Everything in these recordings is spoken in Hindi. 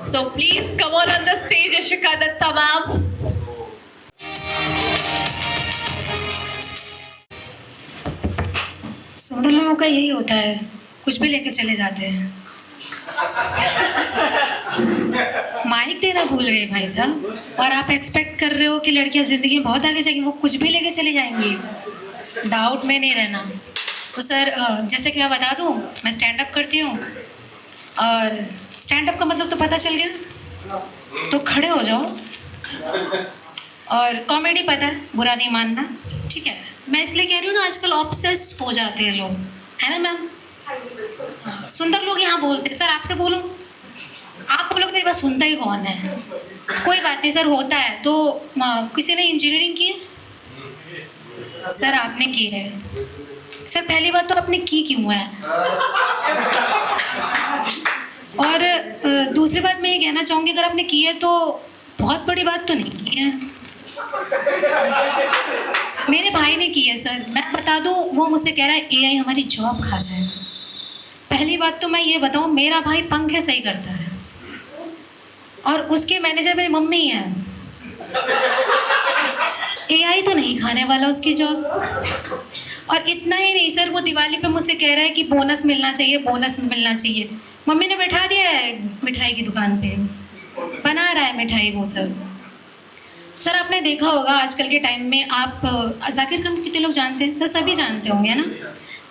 So please come on the stage, Ashika Datta ma'am. Soda लोगों का यही होता है, कुछ भी लेके चले जाते हैं। माइक देना भूल गए भाई साहब, और आप एक्सपेक्ट कर रहे हो कि लड़कियां जिंदगी में बहुत आगे जाएंगी, वो कुछ भी लेके चली जाएंगी। डाउट में नहीं रहना। तो सर जैसे कि मैं बता दूं, मैं स्टैंड अप करती हूँ, और स्टैंड अप का मतलब तो पता चल गया, तो खड़े हो जाओ। और कॉमेडी पता है, बुरा नहीं मानना, ठीक है। मैं इसलिए कह रही हूँ ना, आजकल ऑब्सेस हो जाते हैं लोग, है ना मैम? हाँ, सुंदर लोग यहाँ बोलते हैं, सर आपसे बोलो, आप बोलो मेरे पास सुनता ही कौन है। कोई बात नहीं सर, होता है। तो किसी ने इंजीनियरिंग की है? सर आपने की है। सर पहली बात तो आपने की क्यों है? और दूसरी बात मैं ये कहना चाहूँगी, अगर आपने की है तो बहुत बड़ी बात तो नहीं की है। मेरे भाई ने की है सर, मैं बता दूं, वो मुझसे कह रहा है एआई हमारी जॉब खा जाएगा। पहली बात तो मैं ये बताऊं, मेरा भाई पंखे सही करता है, और उसके मैनेजर मेरी मम्मी है। एआई तो नहीं खाने वाला उसकी जॉब। और इतना ही नहीं सर, वो दिवाली पे मुझसे कह रहा है कि बोनस मिलना चाहिए, बोनस मिलना चाहिए। मम्मी ने बैठा दिया है मिठाई की दुकान पे, बना रहा है मिठाई वो सब। सर आपने देखा होगा आजकल के टाइम में, आप जाकिर खान कितने लोग जानते हैं? सर सभी जानते होंगे ना।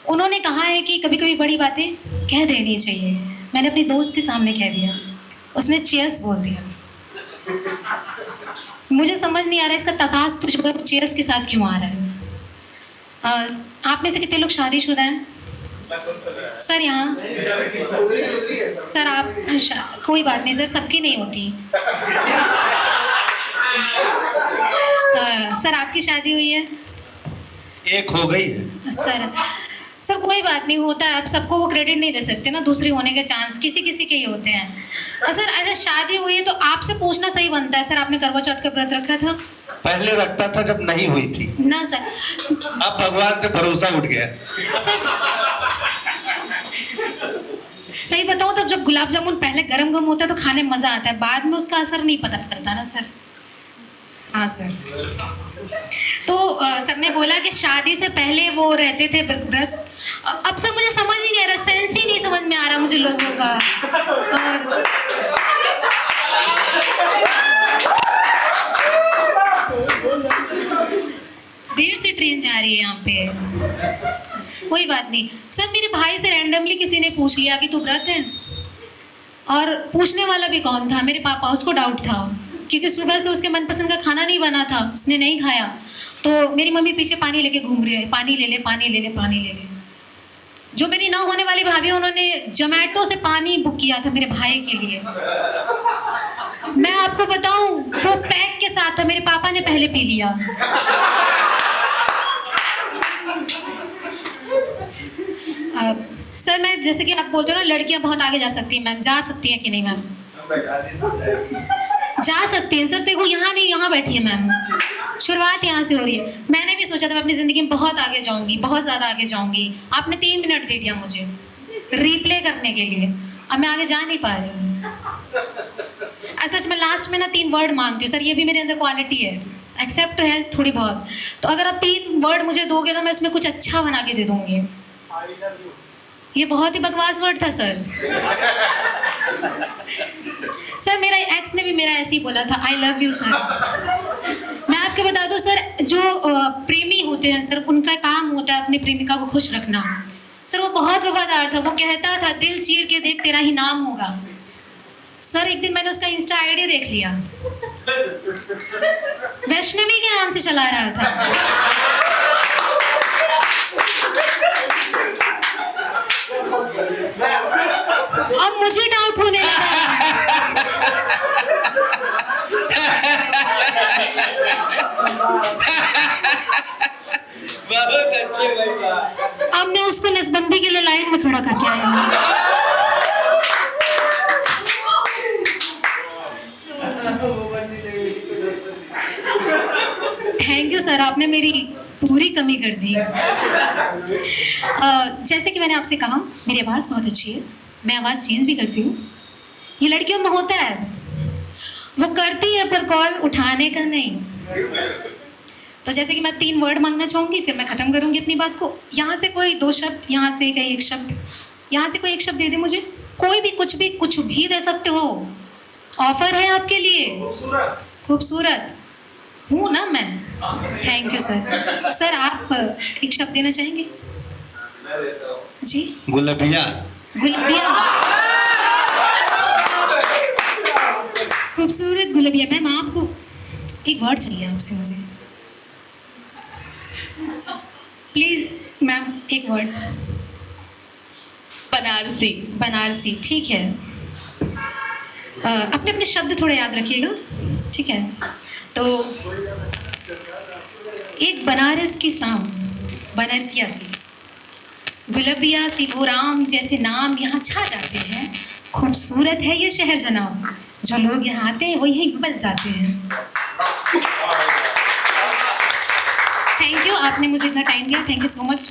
उन्होंने कहा है कि कभी कभी बड़ी बातें कह देनी चाहिए। मैंने अपनी दोस्त के सामने कह दिया, उसने चीयर्स बोल दिया। मुझे समझ नहीं आ रहा है इसका तसास तो जो है चीयर्स के साथ क्यों आ रहा है। आप में से कितने लोग शादीशुदा हैं? सर यहाँ सर आप कोई बात नहीं सर, सबकी नहीं होती। सर आपकी शादी हुई है? एक हो गई है। सर कोई बात नहीं, होता है। आप सबको वो क्रेडिट नहीं दे सकते ना, दूसरी होने के चांस किसी किसी के ही होते हैं। और सर ऐसा शादी हुई है तो आपसे पूछना सही बनता है, सर आपने करवा चौथ का व्रत रखा था? पहले रखता था जब नहीं हुई थी ना सर। अब भगवान से भरोसा उठ गया। सर सही बताऊं तो जब गुलाब जामुन पहले गरम गरम होता है तो खाने में मजा आता है, बाद में उसका असर नहीं पता चलता ना सर। हाँ सर। तो सर ने बोला कि शादी से पहले वो रहते थे व्रत। अब सर मुझे समझ ही नहीं आ रहा, सेंस ही नहीं समझ में आ रहा मुझे लोगों का। और देर से ट्रेन जा रही है यहाँ पे। कोई बात नहीं सर, मेरे भाई से रैंडमली किसी ने पूछ लिया कि तू व्रत है, और पूछने वाला भी कौन था? मेरे पापा। उसको डाउट था क्योंकि सुबह से उसके मनपसंद का खाना नहीं बना था, उसने नहीं खाया। तो मेरी मम्मी पीछे पानी लेके घूम रही है, पानी ले ले, पानी ले ले, पानी ले ले। जो मेरी ना होने वाली भाभी, उन्होंने जोमेटो से पानी बुक किया था मेरे भाई के लिए। मैं आपको बताऊं, वो पैक के साथ था, मेरे पापा ने पहले पी लिया। सर मैं, जैसे कि आप बोलते हो ना लड़कियां बहुत आगे जा सकती हैं, मैम जा सकती हैं कि नहीं मैम? जा सकती हैं सर, देखो यहाँ नहीं, यहाँ बैठी है मैम, शुरुआत यहाँ से हो रही है। मैंने भी सोचा था मैं अपनी ज़िंदगी में बहुत आगे जाऊँगी, बहुत ज़्यादा आगे जाऊँगी। आपने 3 मिनट दे दिया मुझे रिप्ले करने के लिए, अब मैं आगे जा नहीं पा रही हूँ। सच में लास्ट में ना 3 वर्ड मांगती हूँ सर, ये भी मेरे अंदर क्वालिटी है, एक्सेप्ट तो है थोड़ी बहुत। तो अगर आप 3 वर्ड मुझे दोगे तो मैं इसमें कुछ अच्छा बना के दे दूँगी। ये बहुत ही बकवास वर्ड था सर। सर मेरा एक्स ने भी मेरा ऐसे ही बोला था, आई लव यू सर। मैं आपको बता दूं सर, जो प्रेमी होते हैं सर, उनका काम होता है अपनी प्रेमिका को खुश रखना। सर वो बहुत वफादार था, वो कहता था दिल चीर के देख तेरा ही नाम होगा। सर एक दिन मैंने उसका इंस्टा आईडी देख लिया, वैष्णवी के नाम से चला रहा था। अब मुझे डाउट होने लगा। बहुत अच्छे भैया। अब मैं उसको नसबंदी के लिए लाइन में खड़ा करके आई हूँ। थैंक यू सर, आपने मेरी पूरी कमी कर दी। जैसे कि मैंने आपसे कहा, मेरी आवाज़ बहुत अच्छी है, मैं आवाज़ चेंज भी करती हूँ। ये लड़कियों में होता है, वो करती है पर कॉल उठाने का नहीं। तो जैसे कि मैं 3 वर्ड मांगना चाहूंगी, फिर मैं खत्म करूंगी अपनी बात को। यहाँ से कोई 2 शब्द, यहाँ से कोई 1 शब्द, यहाँ से कोई 1 शब्द दे दे मुझे, कोई भी कुछ भी दे सकते हो। ऑफर है आपके लिए। खूबसूरत हूँ ना मैं। Thank you sir. सर आप 1 शब्द देना चाहेंगे? जी गुलबिया। गुलबिया, खूबसूरत गुलबिया। मैम आपको एक वर्ड चाहिए आपसे मुझे, प्लीज मैम, एक वर्ड। बनारसी। बनारसी, ठीक है। अपने अपने शब्द थोड़े याद रखिएगा, ठीक है। तो एक बनारस की शाम, बनारसिया सी, गुलबिया सी, वो राम जैसे नाम यहाँ छा जाते हैं। खूबसूरत है ये शहर जनाब, जो लोग यहाँ आते हैं वो यहीं बस जाते हैं। थैंक यू, आपने मुझे इतना टाइम दिया। Thank you so much.